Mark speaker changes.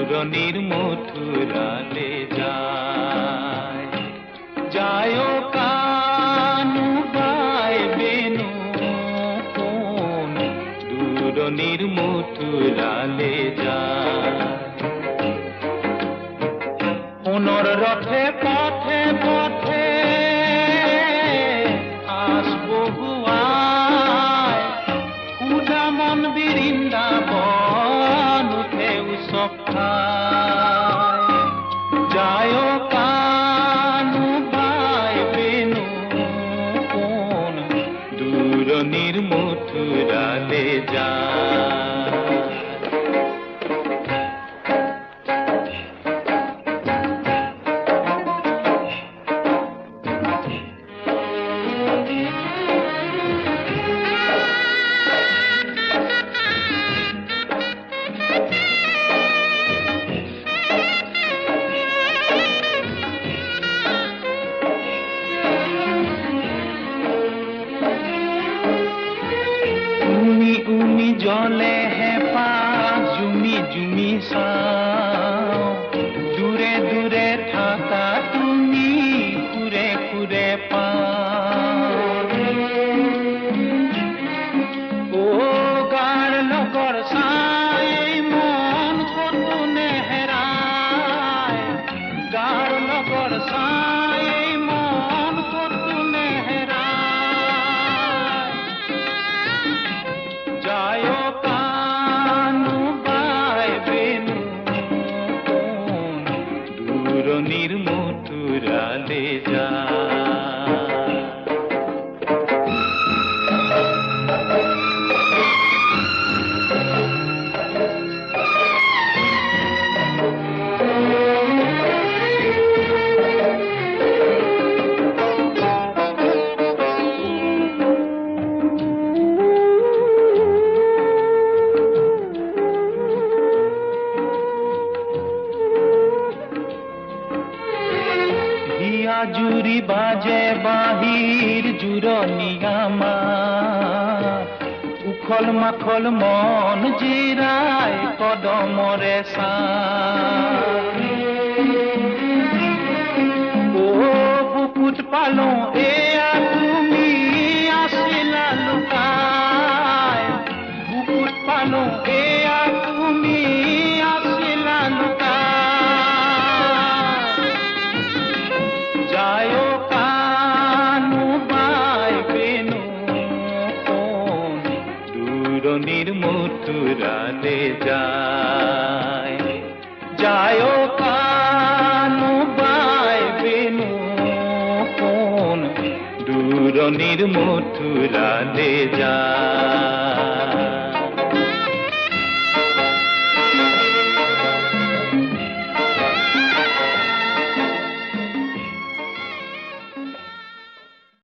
Speaker 1: দূৰণিৰ মথুৰালে যায় কানু বাই বেনু কোন দূৰণিৰ মথুৰালে যায় সোণৰ ৰথে পথে পথে আস বহুৱাই সুদামন বৃন্দাবন উঠে উৎসৱ খাই যায় কানু বাই বেনু কোন দূৰণিৰ মথুৰালে যায় জলে হেপা জুমি জুমি চাও দূৰে দূৰে থাকা তুমি খুৰে খুৰে পাও গাৰ লগৰ চাই মন কতো নেহেৰাই গাৰ লগৰ চাই মন কতো নেহেৰাই যায় কানু বাই বেনু কোন দূৰণিৰ মথুৰালে যায় জুৰি বাজে বাহিৰ জুৰণি আমাৰ উখল মাখল মন জিৰাই কদমৰে ছাঁ বুকুত পালো এয়া তুমি আছিলা লুকাই বুকুত পালো এয়া তুমি আছিলা লুকাই যায় কানু বাই বেনু কোন দূৰণিৰ মথুৰালে যায় কানু বাই বেনু কোন দূৰণিৰ মথুৰালে যায়